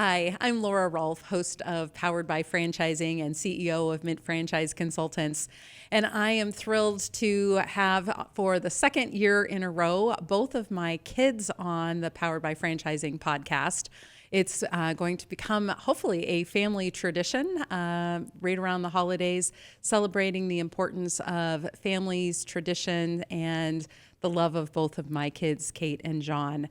Hi, I'm Laura Rolfe, host of Powered by Franchising and CEO of Mint Franchise Consultants. And I am thrilled to have, for the second year in a row, both of my kids on the Powered by Franchising podcast. It's going to become, hopefully, a family tradition right around the holidays, celebrating the importance of families, tradition, and the love of both of my kids, Kate and John.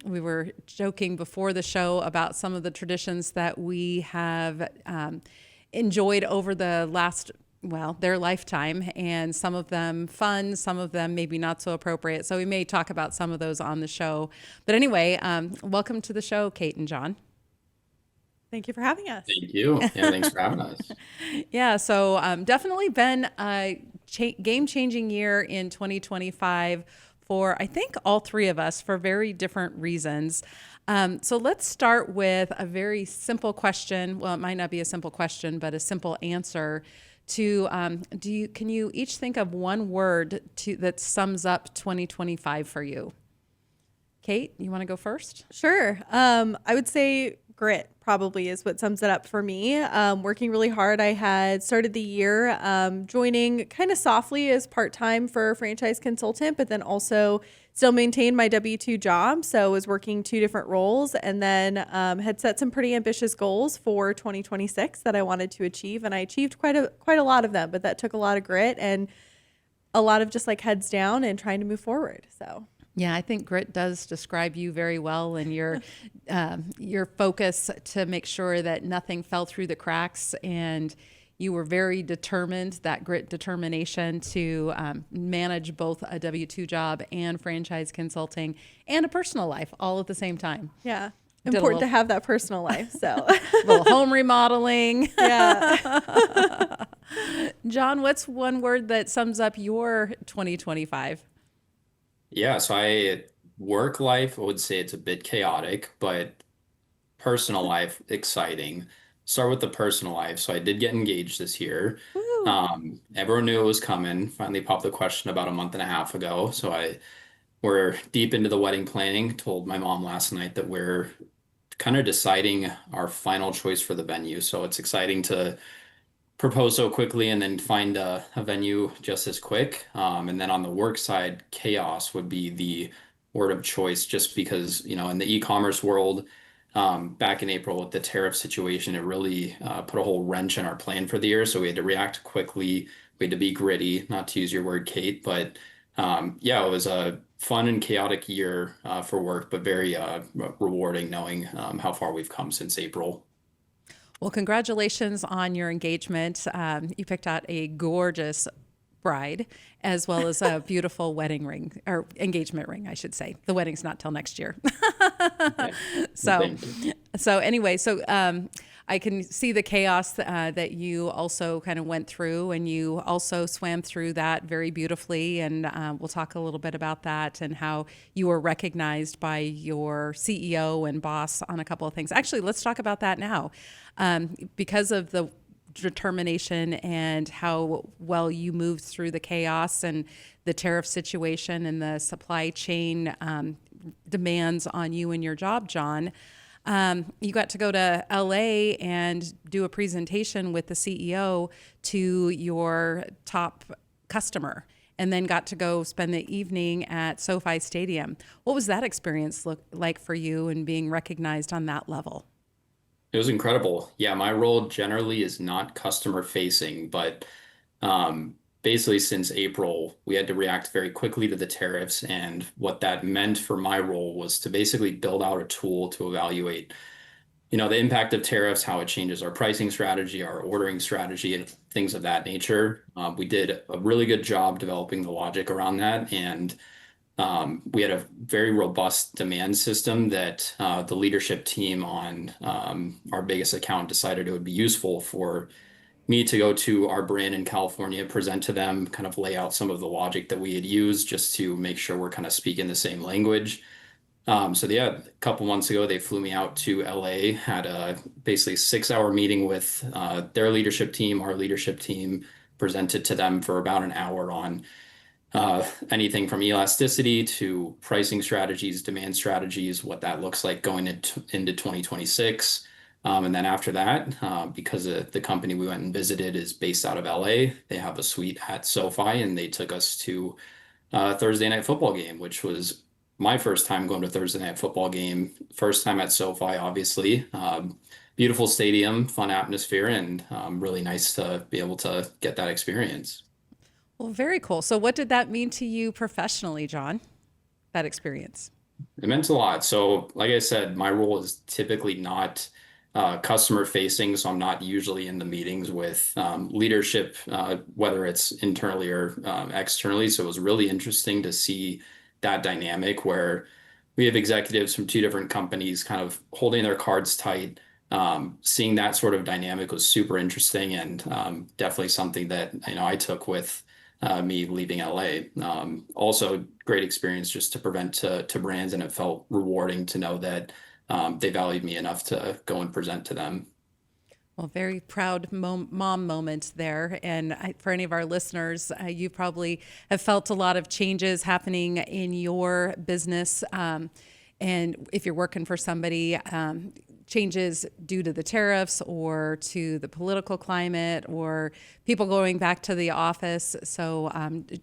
We were joking before the show about some of the traditions that we have enjoyed over the last, well, their lifetime, and some of them fun, some of them maybe not so appropriate. So we may talk about some of those on the show. But anyway, welcome to the show, Kate and John. Thank you for having us. Thank you. Yeah, thanks for having us. Yeah, so definitely been a game-changing year in 2025 for, I think, all three of us for very different reasons. So let's start with a very simple question. Well, it might not be a simple question, but a simple answer to, can you each think of one word that sums up 2025 for you? Kate, you want to go first? Sure. I would say grit probably is what sums it up for me. Working really hard. I had started the year joining kind of softly as part-time for a franchise consultant, but then also still maintained my W-2 job. So I was working two different roles, and then had set some pretty ambitious goals for 2026 that I wanted to achieve. And I achieved quite a lot of them, but that took a lot of grit and a lot of just like heads down and trying to move forward. So yeah, I think grit does describe you very well, and your focus to make sure that nothing fell through the cracks, and you were very determined, that grit determination to manage both a W-2 job and franchise consulting and a personal life all at the same time. yeah, important to have that personal life. So A little home remodeling. yeah. John, what's one word that sums up your 2025? Yeah, so I work life, I would say it's a bit chaotic, but personal life, exciting. Start with the personal life. So I did get engaged this year. Woo. Everyone knew it was coming. Finally popped the question about a month and a half ago. We're deep into the wedding planning. Told my mom last night that we're kind of deciding our final choice for the venue. So it's exciting to propose so quickly and then find a venue just as quick. And then on the work side, chaos would be the word of choice, just because, in the e-commerce world, back in April with the tariff situation, it really put a whole wrench in our plan for the year. So we had to react quickly. We had to be gritty, not to use your word, Kate, but yeah, it was a fun and chaotic year for work, but very rewarding knowing how far we've come since April. Well, congratulations on your engagement. You picked out a gorgeous bride, as well as a beautiful wedding ring, or engagement ring, I should say. The wedding's not till next year. Yeah. So, Thank you. so I can see the chaos that you also kind of went through, and you also swam through that very beautifully. And we'll talk a little bit about that and how you were recognized by your CEO and boss on a couple of things. Actually, let's talk about that now. Because of the determination and how well you moved through the chaos and the tariff situation and the supply chain demands on you and your job, John. You got to go to LA and do a presentation with the CEO to your top customer, and then got to go spend the evening at SoFi Stadium. What was that experience look like for you and being recognized on that level? It was incredible. Yeah, my role generally is not customer facing, but basically since April, we had to react very quickly to the tariffs. And what that meant for my role was to basically build out a tool to evaluate, the impact of tariffs, how it changes our pricing strategy, our ordering strategy, and things of that nature. We did a really good job developing the logic around that. And we had a very robust demand system that the leadership team on our biggest account decided it would be useful for me to go to our brand in California, present to them, kind of lay out some of the logic that we had used just to make sure we're kind of speaking the same language. So yeah, a couple months ago, they flew me out to LA, had a basically 6-hour meeting with their leadership team, our leadership team, presented to them for about an hour on anything from elasticity to pricing strategies, demand strategies, what that looks like going into 2026. And then after that, because the company we went and visited is based out of LA, they have a suite at SoFi, and they took us to a Thursday night football game, which was my first time going to a Thursday night football game. First time at SoFi, obviously. Beautiful stadium, fun atmosphere, and really nice to be able to get that experience. Well, very cool. So, what did that mean to you professionally, John? That experience? It meant a lot. So, like I said, my role is typically not customer facing, so I'm not usually in the meetings with leadership, whether it's internally or externally. So it was really interesting to see that dynamic where we have executives from two different companies kind of holding their cards tight. Seeing that sort of dynamic was super interesting, and definitely something that I took with me leaving LA. Also, great experience just to prevent to brands, and it felt rewarding to know that they valued me enough to go and present to them. Well, very proud mom moment there. And for any of our listeners, you probably have felt a lot of changes happening in your business. And if you're working for somebody, changes due to the tariffs or to the political climate or people going back to the office. So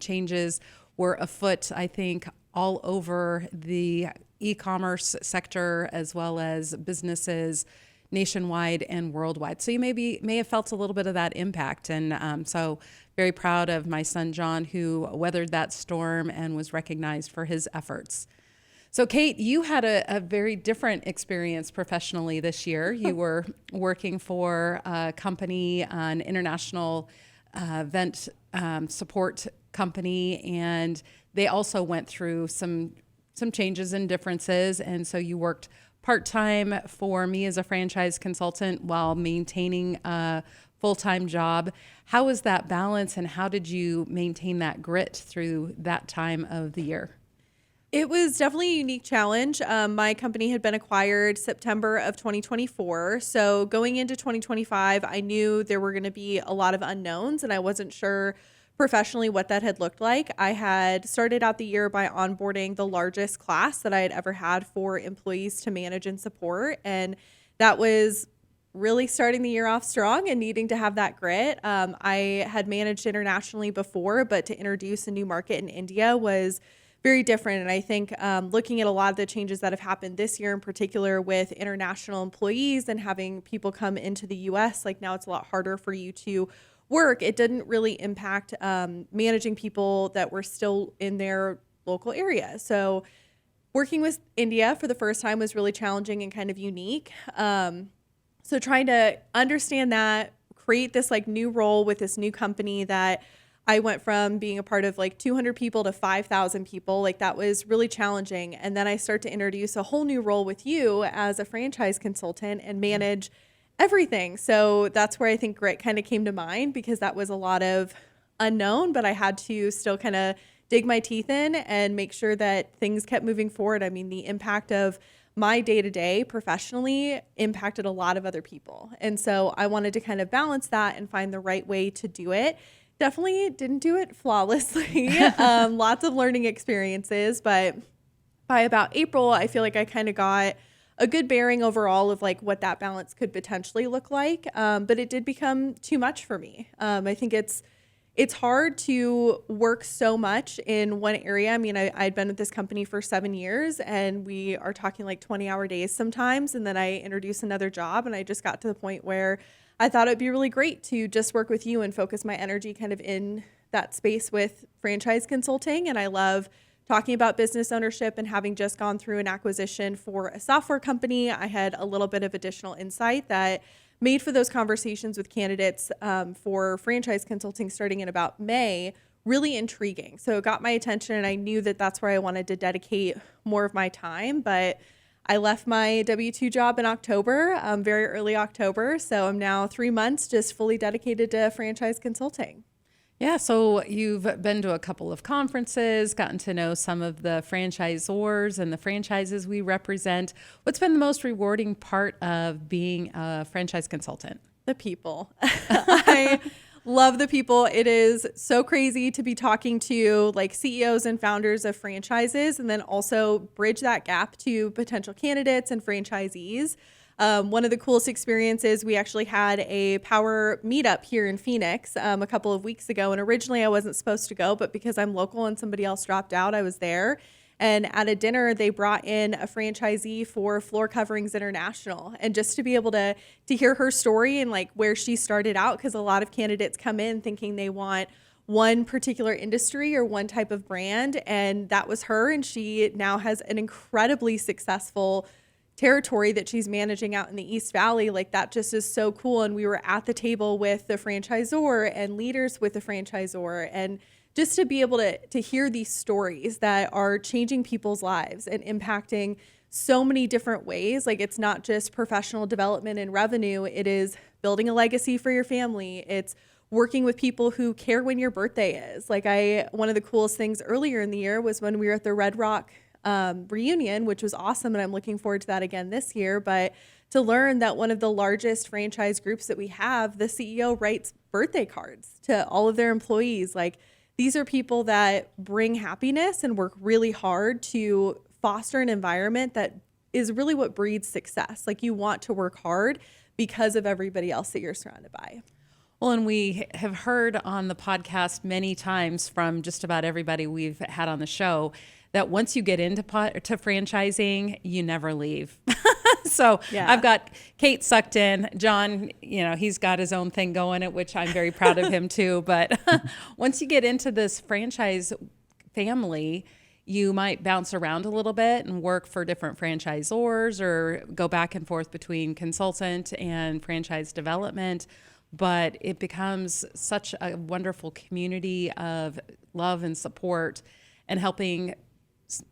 changes were afoot, I think, all over the e-commerce sector as well as businesses nationwide and worldwide. So you may have felt a little bit of that impact. And so very proud of my son, John, who weathered that storm and was recognized for his efforts. So Kate, you had a very different experience professionally this year. You were working for a company, an international event support company, and they also went through some changes and differences. And so you worked part-time for me as a franchise consultant while maintaining a full-time job. How was that balance, and how did you maintain that grit through that time of the year? It was definitely a unique challenge. My company had been acquired September of 2024. So going into 2025, I knew there were going to be a lot of unknowns, and I wasn't sure professionally what that had looked like. I had started out the year by onboarding the largest class that I had ever had for employees to manage and support. And that was really starting the year off strong and needing to have that grit. I had managed internationally before, but to introduce a new market in India was very different. And I think looking at a lot of the changes that have happened this year in particular with international employees and having people come into the US, like now it's a lot harder for you to work. It didn't really impact managing people that were still in their local area. So working with India for the first time was really challenging and kind of unique. So trying to understand that, create this like new role with this new company that I went from being a part of like 200 people to 5,000 people. Like that was really challenging. And then I start to introduce a whole new role with you as a franchise consultant and manage everything. So that's where I think grit kind of came to mind, because that was a lot of unknown, but I had to still kind of dig my teeth in and make sure that things kept moving forward. I mean, the impact of my day-to-day professionally impacted a lot of other people. And so I wanted to kind of balance that and find the right way to do it. Definitely didn't do it flawlessly. Lots of learning experiences, but by about April, I feel like I kind of got a good bearing overall of like what that balance could potentially look like. But it did become too much for me. I think it's hard to work so much in one area. I mean, I'd been with this company for 7 years, and we are talking like 20-hour days sometimes. And then I introduced another job, and I just got to the point where I thought it'd be really great to just work with you and focus my energy kind of in that space with franchise consulting. And I love talking about business ownership, and having just gone through an acquisition for a software company, I had a little bit of additional insight that made for those conversations with candidates for franchise consulting starting in about May really intriguing. So it got my attention, and I knew that that's where I wanted to dedicate more of my time. But I left my W-2 job in October, very early October. So I'm now 3 months just fully dedicated to franchise consulting. Yeah, so you've been to a couple of conferences, gotten to know some of the franchisors and the franchises we represent. What's been the most rewarding part of being a franchise consultant? The people. I Love the people. It is so crazy to be talking to like CEOs and founders of franchises and then also bridge that gap to potential candidates and franchisees. One of the coolest experiences, we actually had a power meetup here in Phoenix a couple of weeks ago. And originally I wasn't supposed to go, but because I'm local and somebody else dropped out, I was there. And at a dinner, they brought in a franchisee for Floor Coverings International. And just to be able to hear her story and like where she started out, because a lot of candidates come in thinking they want one particular industry or one type of brand. And that was her. And she now has an incredibly successful territory that she's managing out in the East Valley. Like that just is so cool. And we were at the table with the franchisor and leaders with the franchisor, and just to be able to hear these stories that are changing people's lives and impacting so many different ways. Like it's not just professional development and revenue. It is building a legacy for your family. It's working with people who care when your birthday is. Like one of the coolest things earlier in the year was when we were at the Red Rock reunion, which was awesome. And I'm looking forward to that again this year. But to learn that one of the largest franchise groups that we have, the CEO writes birthday cards to all of their employees. Like these are people that bring happiness and work really hard to foster an environment that is really what breeds success. Like you want to work hard because of everybody else that you're surrounded by. Well, and we have heard on the podcast many times from just about everybody we've had on the show that once you get into to franchising, you never leave. So Yeah. I've got Kate sucked in. John, he's got his own thing going, at which I'm very proud of him too. But once you get into this franchise family, you might bounce around a little bit and work for different franchisors or go back and forth between consultant and franchise development. But it becomes such a wonderful community of love and support and helping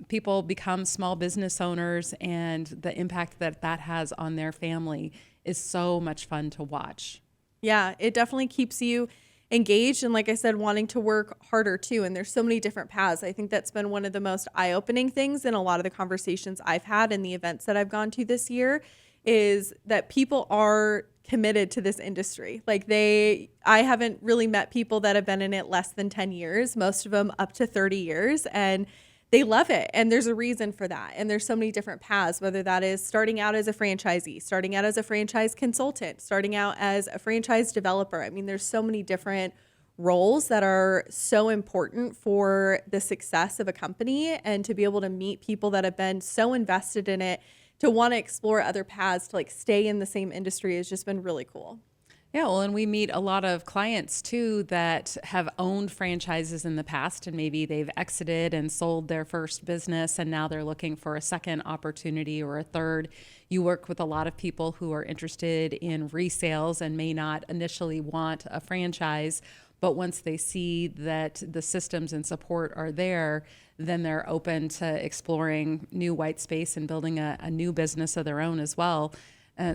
people become small business owners, and the impact that that has on their family is so much fun to watch. Yeah, it definitely keeps you engaged. And like I said, wanting to work harder too. And there's so many different paths. I think that's been one of the most eye-opening things in a lot of the conversations I've had in the events that I've gone to this year is that people are committed to this industry. Like I haven't really met people that have been in it less than 10 years, most of them up to 30 years. And they love it. And there's a reason for that. And there's so many different paths, whether that is starting out as a franchisee, starting out as a franchise consultant, starting out as a franchise developer. I mean, there's so many different roles that are so important for the success of a company, and to be able to meet people that have been so invested in it to want to explore other paths to like stay in the same industry has just been really cool. Yeah, well, and we meet a lot of clients too that have owned franchises in the past, and maybe they've exited and sold their first business and now they're looking for a second opportunity or a third. You work with a lot of people who are interested in resales and may not initially want a franchise, but once they see that the systems and support are there, then they're open to exploring new white space and building a new business of their own as well.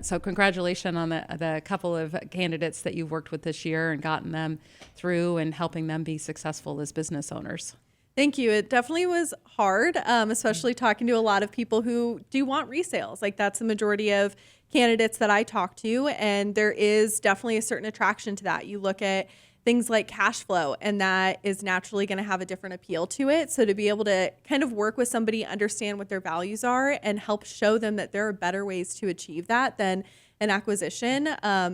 So congratulations on the couple of candidates that you've worked with this year and gotten them through and helping them be successful as business owners. Thank you. It definitely was hard, especially talking to a lot of people who do want resales. Like that's the majority of candidates that I talk to. And there is definitely a certain attraction to that. You look at things like cash flow, and that is naturally going to have a different appeal to it. So to be able to kind of work with somebody, understand what their values are, and help show them that there are better ways to achieve that than an acquisition.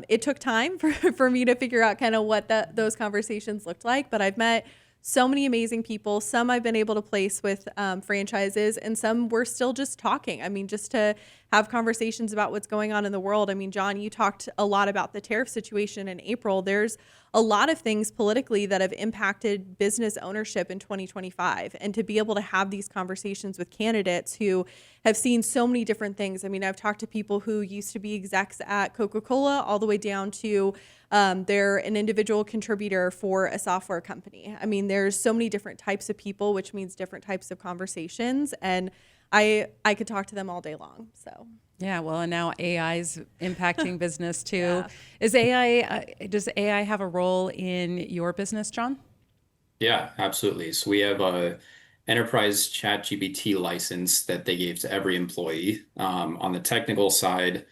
It took time for me to figure out kind of what those conversations looked like, but I've met so many amazing people. Some I've been able to place with franchises, and some we're still just talking. I mean, just to have conversations about what's going on in the world. I mean, John, you talked a lot about the tariff situation in April. There's a lot of things politically that have impacted business ownership in 2025. And to be able to have these conversations with candidates who have seen so many different things. I mean, I've talked to people who used to be execs at Coca-Cola all the way down to they're an individual contributor for a software company. I mean, there's so many different types of people, which means different types of conversations. And I could talk to them all day long. So yeah, well, and now AI is impacting business too. Yeah. Does AI have a role in your business, John? Yeah, absolutely. So we have a enterprise chat GPT license that they gave to every employee. On the technical side,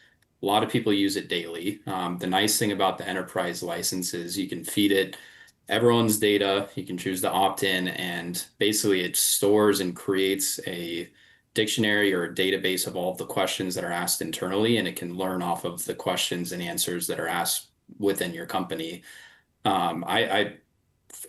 A lot of people use it daily. The nice thing about the enterprise license is you can feed it everyone's data. You can choose to opt in, and basically it stores and creates a dictionary or a database of all of the questions that are asked internally, and it can learn off of the questions and answers that are asked within your company. I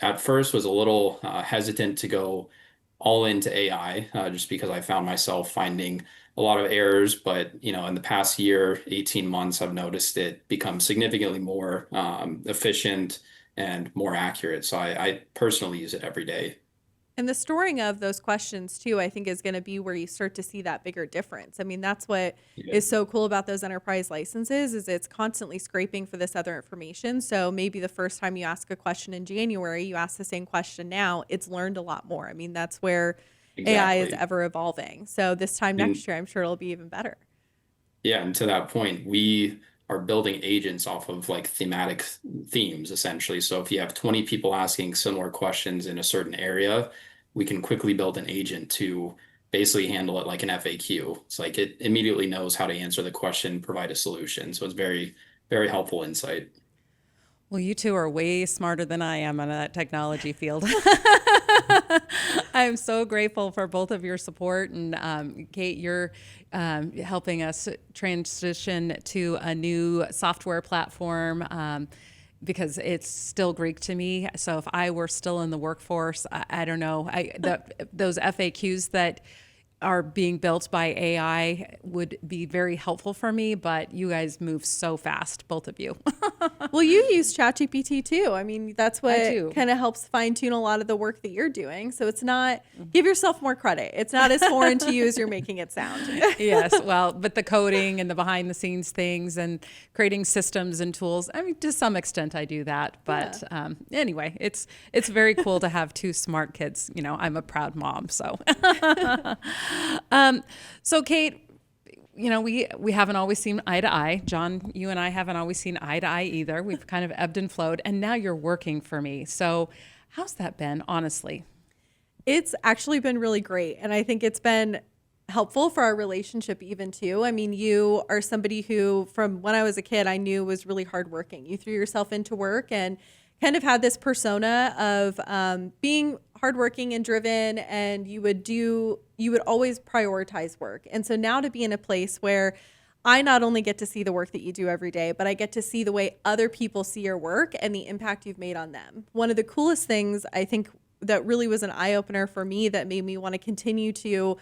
at first was a little hesitant to go all into AI just because I found myself finding a lot of errors. But in the past year, 18 months, I've noticed it become significantly more efficient and more accurate. So I personally use it every day. And the storing of those questions too, I think is going to be where you start to see that bigger difference. I mean, that's what Yeah, is so cool about those enterprise licenses is it's constantly scraping for this other information. So maybe the first time you ask a question in January, you ask the same question now, it's learned a lot more. I mean, that's where AI is exactly. ever evolving. So this time And next year, I'm sure it'll be even better. yeah, and to that point, we are building agents off of like thematic themes essentially. So if you have 20 people asking similar questions in a certain area, we can quickly build an agent to basically handle it like an FAQ. It's like it immediately knows how to answer the question, provide a solution. So it's very, very helpful insight. Well, you two are way smarter than I am in that technology field. I'm so grateful for both of your support. And Kate, you're helping us transition to a new software platform. Because it's still Greek to me. So if I were still in the workforce, I don't know. Those FAQs that are being built by AI would be very helpful for me, but you guys move so fast, both of you. Well, you use ChatGPT too. I mean, that's I do. what kind of helps fine tune a lot of the work that you're doing. So it's not, give yourself more credit. It's not as foreign to you as you're making it sound. Yes, well, but the coding and the behind the scenes things and creating systems and tools, I mean, to some extent I do that. But anyway, it's very cool to have two smart kids. I'm a proud mom. So, so Kate, we haven't always seen eye to eye. John, you and I haven't always seen eye to eye either. We've kind of ebbed and flowed, and now you're working for me. So how's that been, honestly? It's actually been really great. And I think it's been helpful for our relationship even too. I mean, you are somebody who from when I was a kid, I knew was really hardworking. You threw yourself into work and kind of had this persona of being hardworking and driven, and you would always prioritize work. And so now to be in a place where I not only get to see the work that you do every day, but I get to see the way other people see your work and the impact you've made on them. One of the coolest things I think that really was an eye opener for me that made me want to continue to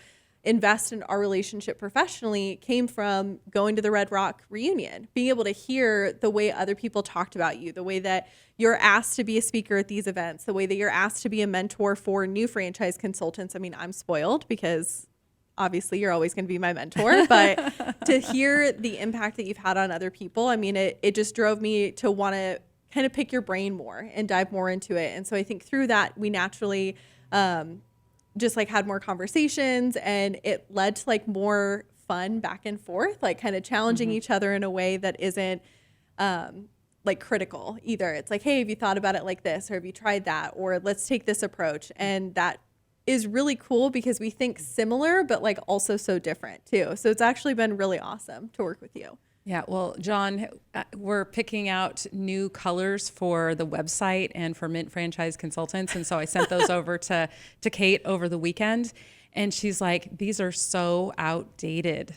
invest in our relationship professionally came from going to the Red Rock reunion, being able to hear the way other people talked about you, the way that you're asked to be a speaker at these events, the way that you're asked to be a mentor for new franchise consultants. I mean, I'm spoiled because obviously you're always going to be my mentor, but to hear the impact that you've had on other people, I mean, it just drove me to want to kind of pick your brain more and dive more into it. And so I think through that, we naturally, just like had more conversations, and it led to like more fun back and forth, like kind of challenging each other in a way that isn't like critical either. It's like, hey, have you thought about it like this, or have you tried that, or let's take this approach. And that is really cool because we think similar but like also so different too. So it's actually been really awesome to work with you. Yeah, well, John, we're picking out new colors for the website and for Mint Franchise Consultants. And so I sent those over to Kate over the weekend. And she's like, these are so outdated.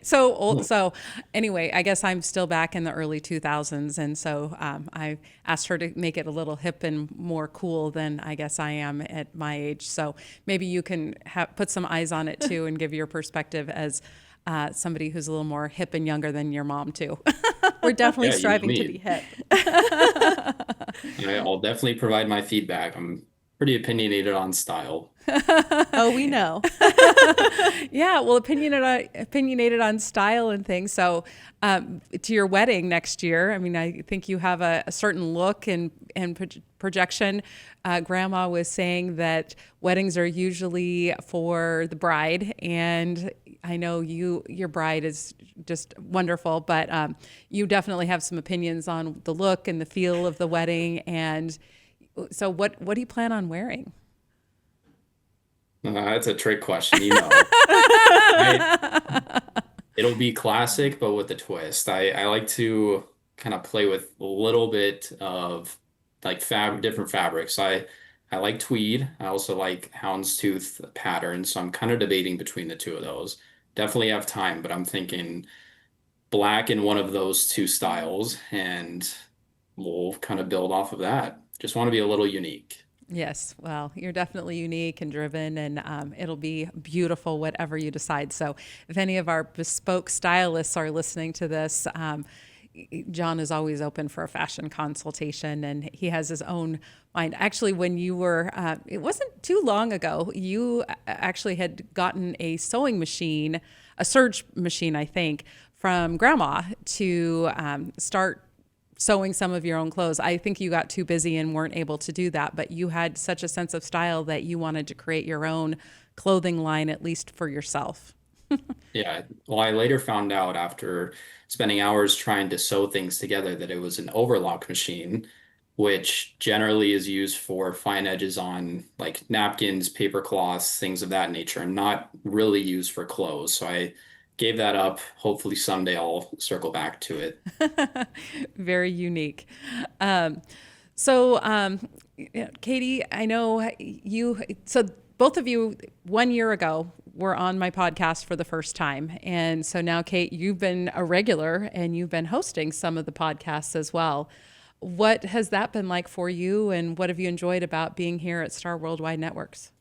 So old. So anyway, I guess I'm still back in the early 2000s. And so I asked her to make it a little hip and more cool than I guess I am at my age. So maybe you can put some eyes on it too and give your perspective as somebody who's a little more hip and younger than your mom too. We're definitely Yeah, striving to be hip. I'll definitely provide my feedback. I'm pretty opinionated on style. Oh, we know. Yeah, well, opinionated on style and things. So, to your wedding next year, I mean, I think you have a certain look and projection. Grandma was saying that weddings are usually for the bride, and I know your bride is just wonderful, but you definitely have some opinions on the look and the feel of the wedding. And so, what do you plan on wearing? That's a trick question, I, It'll be classic, but with a twist. I like to kind of play with a little bit of like different fabrics. I like tweed. I also like houndstooth patterns. So I'm kind of debating between the two of those. Definitely have time, but I'm thinking black in one of those two styles, and we'll kind of build off of that. Just want to be a little unique. Yes, well, you're definitely unique and driven, and it'll be beautiful, whatever you decide. So, if any of our bespoke stylists are listening to this, John is always open for a fashion consultation, and he has his own mind. Actually, when you were, it wasn't too long ago, you actually had gotten a sewing machine, a serge machine, I think, from grandma to start sewing some of your own clothes. I think you got too busy and weren't able to do that, but you had such a sense of style that you wanted to create your own clothing line, at least for yourself. Yeah. Well, I later found out after spending hours trying to sew things together that it was an overlock machine, which generally is used for fine edges on like napkins, paper cloths, things of that nature, and not really used for clothes. So I gave that up. Hopefully someday I'll circle back to it. Very unique. Um, so, Katie, I know you, so both of you 1 year ago were on my podcast for the first time. And so now, Kate, you've been a regular and you've been hosting some of the podcasts as well. What has that been like for you, and what have you enjoyed about being here at Star Worldwide Networks?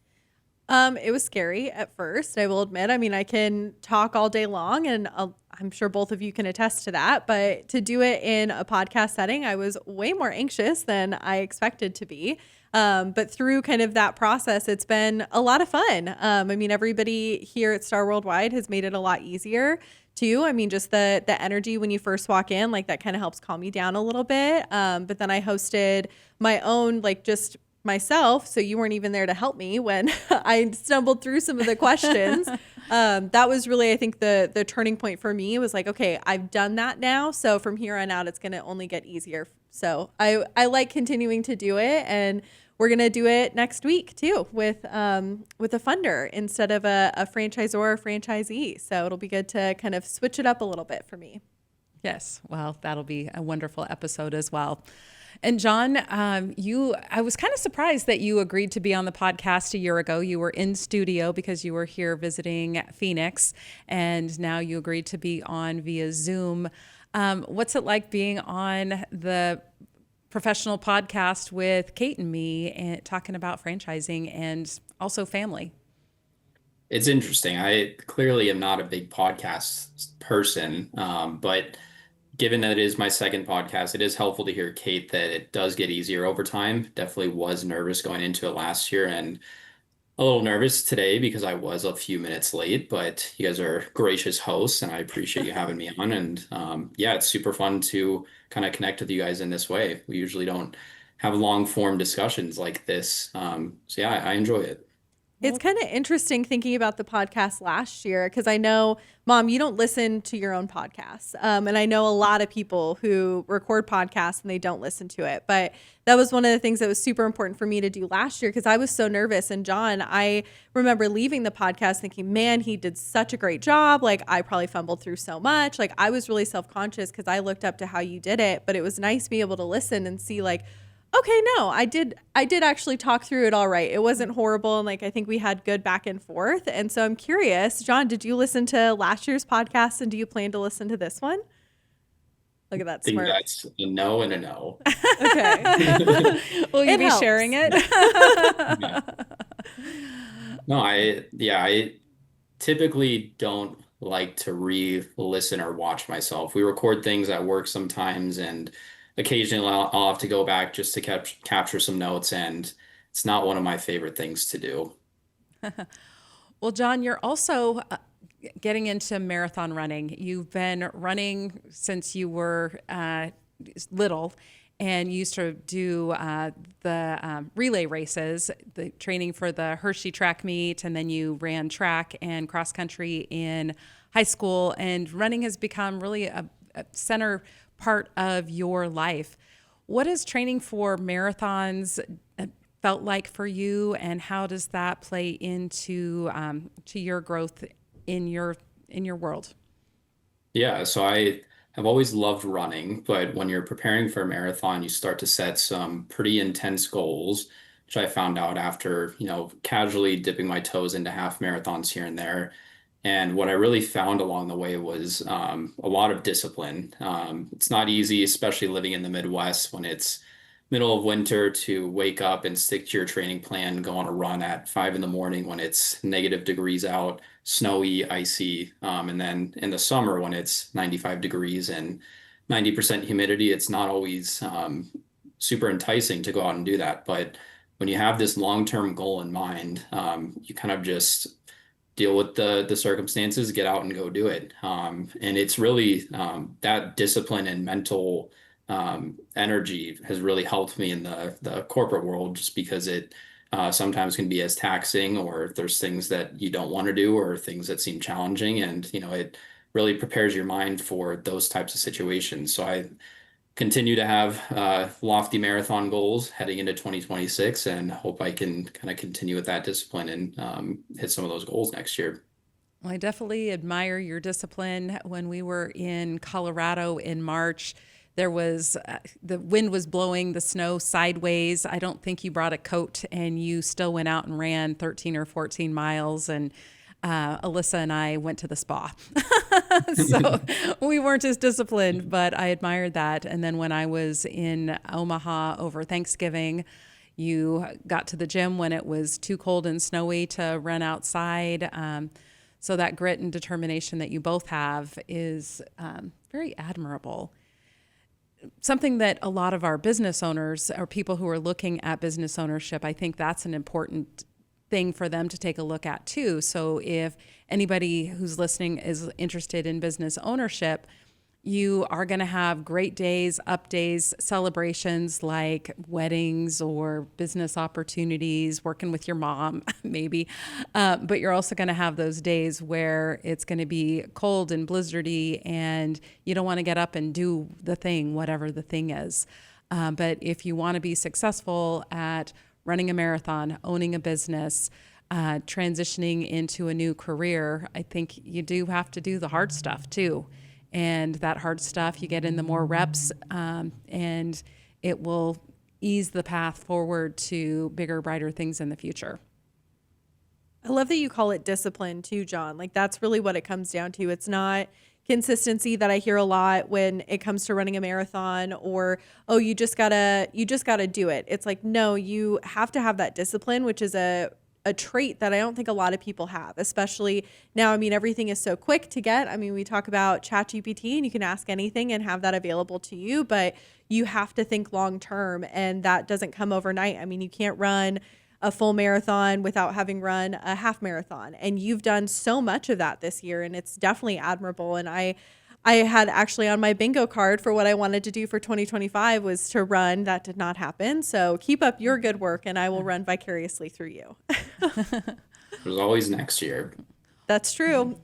It was scary at first, I will admit. I mean, I can talk all day long, and I'm sure both of you can attest to that. But to do it in a podcast setting, I was way more anxious than I expected to be. But through kind of that process, it's been a lot of fun. I mean, everybody here at Star Worldwide has made it a lot easier too. I mean, just the energy when you first walk in, like that kind of helps calm you down a little bit. But then I hosted my own, like just myself, so you weren't even there to help me when I stumbled through some of the questions. That was really, I think, the turning point for me. Was like, okay, I've done that now, so from here on out, it's going to only get easier. So I like continuing to do it, and we're going to do it next week too with a funder instead of a franchisor or franchisee. So it'll be good to kind of switch it up a little bit for me. Yes, well, that'll be a wonderful episode as well. And John, I was kind of surprised that you agreed to be on the podcast a year ago. You were in studio because you were here visiting Phoenix, and now you agreed to be on via Zoom. What's it like being on the professional podcast with Kate and me and talking about franchising and also family? It's interesting. I clearly am not a big podcast person, but given that it is my second podcast, it is helpful to hear, Kate, that it does get easier over time. Definitely was nervous going into it last year and a little nervous today because I was a few minutes late, but you guys are gracious hosts and I appreciate you having me on. And yeah, it's super fun to kind of connect with you guys in this way. We usually don't have long form discussions like this. So yeah, I enjoy it. It's kind of interesting thinking about the podcast last year because I know, Mom, you don't listen to your own podcasts. And I know a lot of people who record podcasts and they don't listen to it. But that was one of the things that was super important for me to do last year because I was so nervous. And John, I remember leaving the podcast thinking, man, he did such a great job. Like, I probably fumbled through so much. Like, I was really self-conscious because I looked up to how you did it. But it was nice to be able to listen and see, like, okay, no, I did actually talk through it all right. It wasn't horrible. And like, I think we had good back and forth. And so I'm curious, John, did you listen to last year's podcast and do you plan to listen to this one? Look at that I think smirk. that's a no and a no. Okay. Will you It be helps. sharing it? Yeah. No, I typically don't like to re-listen or watch myself. We record things at work sometimes, and occasionally I'll have to go back just to capture some notes, and it's not one of my favorite things to do. Well, John, you're also getting into marathon running. You've been running since you were little and you used to do the relay races, the training for the Hershey track meet, and then you ran track and cross country in high school. And running has become really a center part of your life. What has training for marathons felt like for you, and how does that play into to your growth in your world? Yeah, so I have always loved running, but when you're preparing for a marathon, you start to set some pretty intense goals, which I found out after, casually dipping my toes into half marathons here and there. And what I really found along the way was a lot of discipline. It's not easy, especially living in the Midwest when it's middle of winter, to wake up and stick to your training plan, go on a run at 5 in the morning when it's -degrees out, snowy, icy. And then in the summer when it's 95 degrees and 90% humidity, it's not always super enticing to go out and do that. But when you have this long-term goal in mind, you kind of just deal with the circumstances, get out and go do it. And it's really that discipline and mental energy has really helped me in the corporate world, just because it sometimes can be as taxing, or there's things that you don't want to do or things that seem challenging, and it really prepares your mind for those types of situations. So I continue to have lofty marathon goals heading into 2026, and hope I can kind of continue with that discipline and hit some of those goals next year. Well, I definitely admire your discipline. When we were in Colorado in March, there was the wind was blowing the snow sideways. I don't think you brought a coat, and you still went out and ran 13 or 14 miles. And Alyssa and I went to the spa. So we weren't as disciplined, but I admired that. And then when I was in Omaha over Thanksgiving, you got to the gym when it was too cold and snowy to run outside. So that grit and determination that you both have is very admirable. Something that a lot of our business owners or people who are looking at business ownership, I think that's an important thing for them to take a look at too. So if anybody who's listening is interested in business ownership, you are going to have great days, up days, celebrations like weddings or business opportunities, working with your mom, maybe. But you're also going to have those days where it's going to be cold and blizzardy, and you don't want to get up and do the thing, whatever the thing is. But if you want to be successful at running a marathon, owning a business, transitioning into a new career, I think you do have to do the hard stuff too. And that hard stuff, you get in the more reps, and it will ease the path forward to bigger, brighter things in the future. I love that you call it discipline too, John. Like that's really what it comes down to. It's not consistency that I hear a lot when it comes to running a marathon, or oh, you just gotta do it. It's like, no, you have to have that discipline, which is a trait that I don't think a lot of people have, especially now. I mean, everything is so quick to get. I mean, we talk about ChatGPT and you can ask anything and have that available to you, but you have to think long term, and that doesn't come overnight. I mean, you can't run a full marathon without having run a half marathon. And you've done so much of that this year, and it's definitely admirable. And I had actually on my bingo card for what I wanted to do for 2025 was to run. That did not happen. So keep up your good work, and I will run vicariously through you. There's always next year. That's true.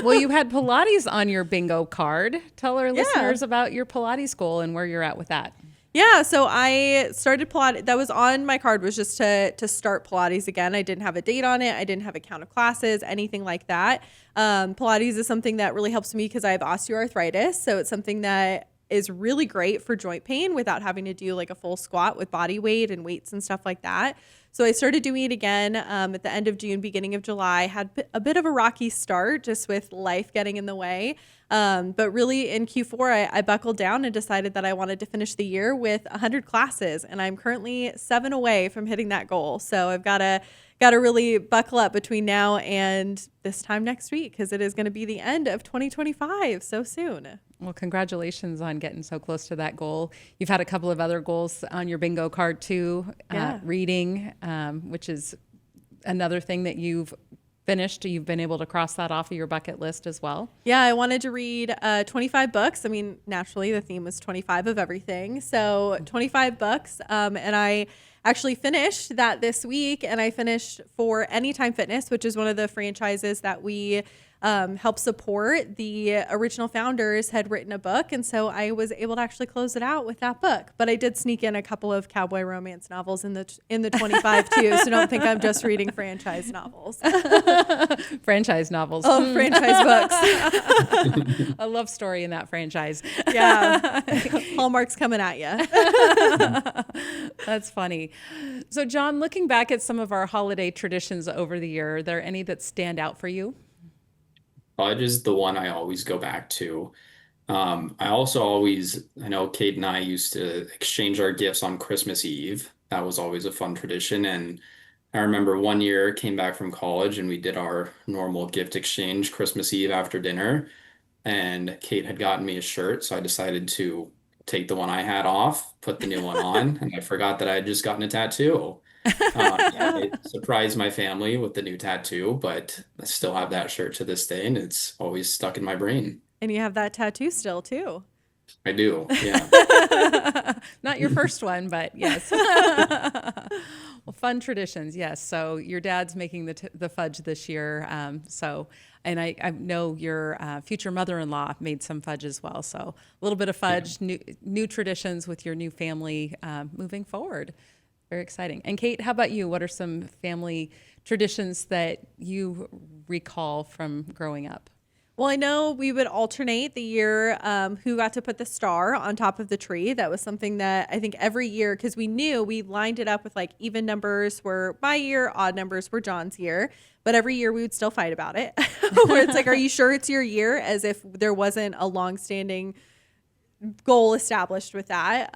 Well, you had Pilates on your bingo card. Tell our listeners about your Pilates goal and where you're at with that. Yeah, so I started Pilates. That was on my card, was just to start Pilates again. I didn't have a date on it. I didn't have a count of classes, anything like that. Pilates is something that really helps me because I have osteoarthritis. So it's something that is really great for joint pain without having to do like a full squat with body weight and weights and stuff like that. So I started doing it again at the end of June, beginning of July. Had a bit of a rocky start just with life getting in the way. But really in Q4, I buckled down and decided that I wanted to finish the year with 100 classes. And I'm currently 7 away from hitting that goal. So I've got to really buckle up between now and this time next week, because it is going to be the end of 2025 so soon. Well, congratulations on getting so close to that goal. You've had a couple of other goals on your bingo card too, reading, which is another thing that you've finished. You've been able to cross that off of your bucket list as well. Yeah, I wanted to read 25 books. I mean, naturally, the theme was 25 of everything. So 25 books. And I actually finished that this week. And I finished for Anytime Fitness, which is one of the franchises that we help support. The original founders had written a book, and so I was able to actually close it out with that book. But I did sneak in a couple of cowboy romance novels in the 25 too, so don't think I'm just reading franchise novels. Franchise novels. Oh, franchise books. A love story in that franchise. Yeah. Hallmark's coming at you. That's funny. So, John, looking back at some of our holiday traditions over the year, are there any that stand out for you? Fudge is the one I always go back to. I also I know Kate and I used to exchange our gifts on Christmas Eve. That was always a fun tradition. And I remember one year came back from college and we did our normal gift exchange Christmas Eve after dinner. And Kate had gotten me a shirt, so I decided to take the one I had off, put the new one on, and I forgot that I had just gotten a tattoo. Yeah, I surprised my family with the new tattoo, but I still have that shirt to this day, and it's always stuck in my brain. And you have that tattoo still too. I do, yeah. Not your first one, but yes. Well, fun traditions, yes. So your dad's making the fudge this year. And I know your future mother-in-law made some fudge as well. So a little bit of fudge, new traditions with your new family moving forward. Very exciting. And Kate, how about you? What are some family traditions that you recall from growing up? Well, I know we would alternate the year who got to put the star on top of the tree. That was something that I think every year, because we knew we lined it up with like even numbers were my year, odd numbers were John's year. But every year we would still fight about it. Where it's like, are you sure it's your year? As if there wasn't a longstanding goal established with that.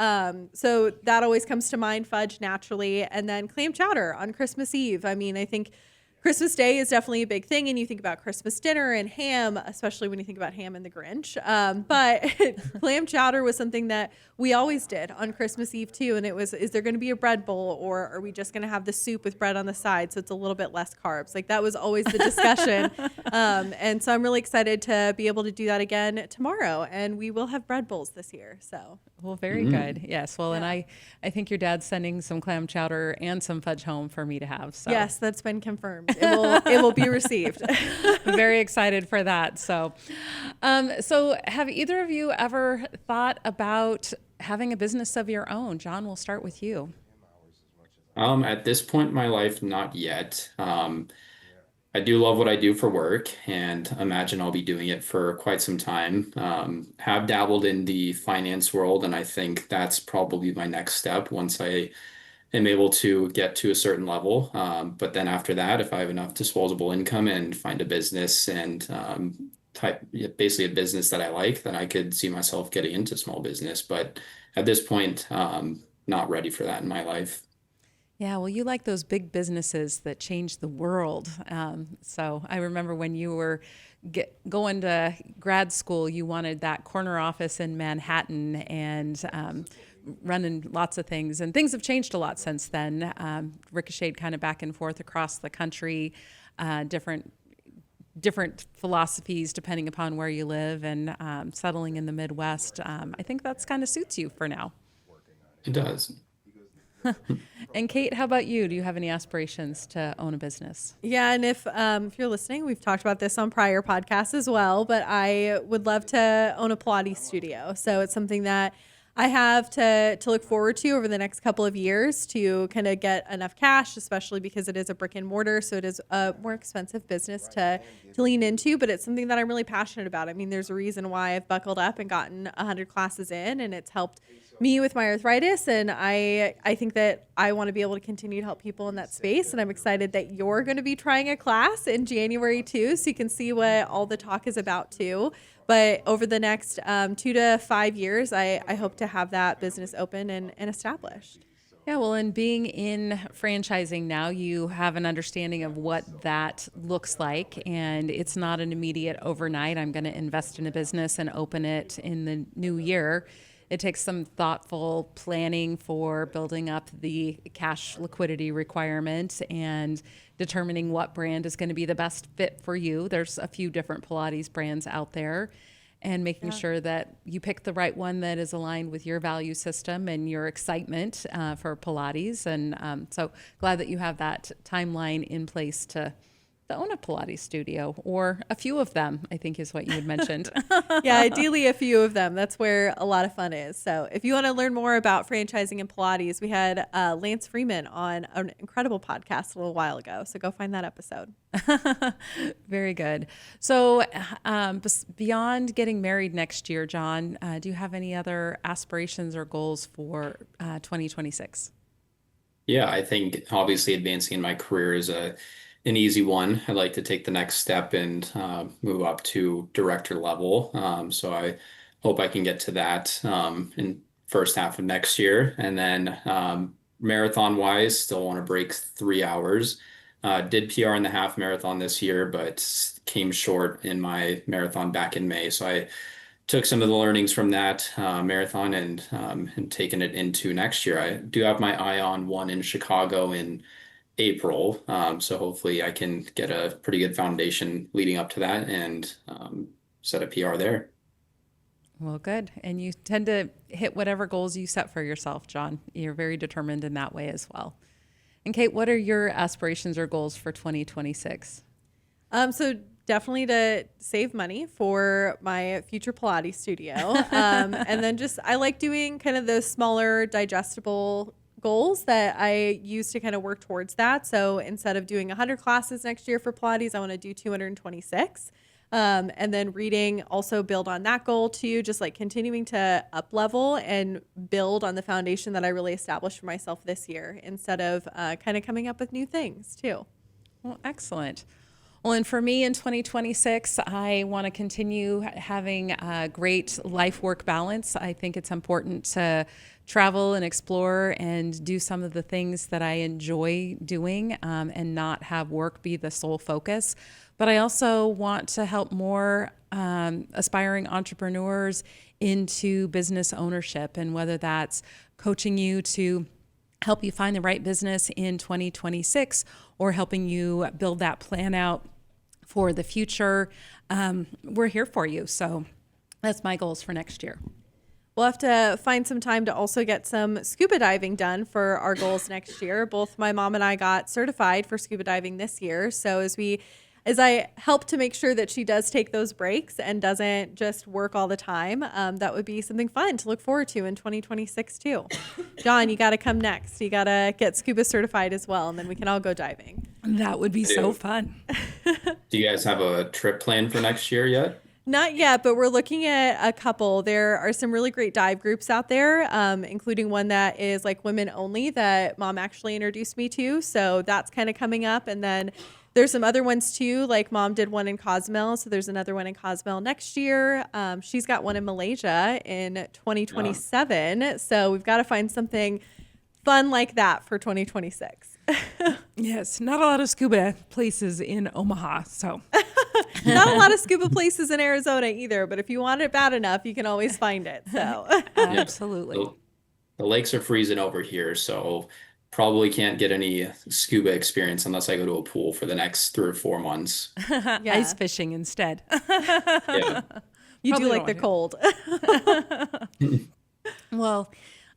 So that always comes to mind, fudge naturally. And then clam chowder on Christmas Eve. I mean, I think Christmas Day is definitely a big thing, and you think about Christmas dinner and ham, especially when you think about Ham and the Grinch. But clam chowder was something that we always did on Christmas Eve too, and it was, is there going to be a bread bowl, or are we just going to have the soup with bread on the side so it's a little bit less carbs? Like that was always the discussion. And so I'm really excited to be able to do that again tomorrow, and we will have bread bowls this year. So. Well, very good. Yes. Well, and I think your dad's sending some clam chowder and some fudge home for me to have. So yes, that's been confirmed. It will be received. Very excited for that. So have either of you ever thought about having a business of your own? John, we'll start with you. At this point in my life, not yet. I do love what I do for work and imagine I'll be doing it for quite some time. Have dabbled in the finance world, and I think that's probably my next step once I am able to get to a certain level. But then after that, if I have enough disposable income and find a business and basically a business that I like, then I could see myself getting into small business. But at this point, not ready for that in my life. Yeah, well, you like those big businesses that change the world. So I remember when you were going to grad school, you wanted that corner office in Manhattan and running lots of things. And things have changed a lot since then. Ricocheted kind of back and forth across the country, different philosophies depending upon where you live, and settling in the Midwest. I think that's kind of suits you for now. It does. And Kate, how about you? Do you have any aspirations to own a business? Yeah, and if you're listening, we've talked about this on prior podcasts as well, but I would love to own a Pilates studio. So it's something that I have to look forward to over the next couple of years to kind of get enough cash, especially because it is a brick and mortar. So it is a more expensive business to lean into, but it's something that I'm really passionate about. I mean, there's a reason why I've buckled up and gotten 100 classes in, and it's helped me with my arthritis. And I think that I want to be able to continue to help people in that space. And I'm excited that you're going to be trying a class in January too, so you can see what all the talk is about too. But over the next 2 to 5 years, I hope to have that business open and established. Yeah, well, and being in franchising now, you have an understanding of what that looks like. And it's not an immediate overnight, I'm going to invest in a business and open it in the new year. It takes some thoughtful planning for building up the cash liquidity requirement and determining what brand is going to be the best fit for you. There's a few different Pilates brands out there, and making sure that you pick the right one that is aligned with your value system and your excitement for Pilates. And so glad that you have that timeline in place to to own a Pilates studio, or a few of them, I think is what you had mentioned. Yeah, ideally a few of them. That's where a lot of fun is. So if you want to learn more about franchising and Pilates, we had Lance Freeman on an incredible podcast a little while ago. So go find that episode. Very good. So beyond getting married next year, John, do you have any other aspirations or goals for 2026? Yeah, I think obviously advancing in my career is an easy one. I'd like to take the next step and move up to director level. So I hope I can get to that in first half of next year. And then marathon wise, still want to break 3 hours. Did PR in the half marathon this year, but came short in my marathon back in May. So I took some of the learnings from that marathon and taken it into next year. I do have my eye on one in Chicago in April, so hopefully I can get a pretty good foundation leading up to that and set a PR there. Well, good. And you tend to hit whatever goals you set for yourself, John. You're very determined in that way as well. And Kate, what are your aspirations or goals for 2026? So definitely to save money for my future Pilates studio. And then I like doing kind of those smaller digestible goals that I use to kind of work towards that. So instead of doing 100 classes next year for Pilates, I want to do 226. And then reading, also build on that goal too, just like continuing to up level and build on the foundation that I really established for myself this year instead of kind of coming up with new things too. Well, excellent. Well, and for me in 2026, I want to continue having a great life-work balance. I think it's important to travel and explore and do some of the things that I enjoy doing and not have work be the sole focus. But I also want to help more aspiring entrepreneurs into business ownership, and whether that's coaching you to help you find the right business in 2026 or helping you build that plan out for the future. We're here for you. So that's my goals for next year. We'll have to find some time to also get some scuba diving done for our goals next year. Both my mom and I got certified for scuba diving this year. So as I help to make sure that she does take those breaks and doesn't just work all the time, that would be something fun to look forward to in 2026 too. John, you got to come next. You got to get scuba certified as well, and then we can all go diving. That would be so fun. Do you guys have a trip planned for next year yet? Not yet, but we're looking at a couple. There are some really great dive groups out there, including one that is like women only that mom actually introduced me to. So that's kind of coming up. And then there's some other ones too, like mom did one in Cozumel. So there's another one in Cozumel next year. She's got one in Malaysia in 2027. So we've got to find something fun like that for 2026. Yes, not a lot of scuba places in Omaha, so. Not a lot of scuba places in Arizona either, but if you want it bad enough, you can always find it. So Absolutely. The lakes are freezing over here, so probably can't get any scuba experience unless I go to a pool for the next 3 or 4 months. Yeah. Ice fishing instead. Yeah. You Probably do like the don't cold. Well,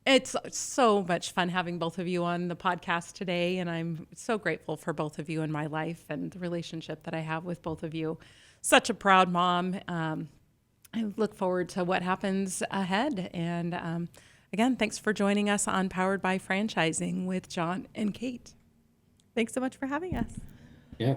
it's so much fun having both of you on the podcast today, and I'm so grateful for both of you in my life and the relationship that I have with both of you. Such a proud mom. I look forward to what happens ahead. And again, thanks for joining us on Powered by Franchising with John and Kate. Thanks so much for having us. Yeah.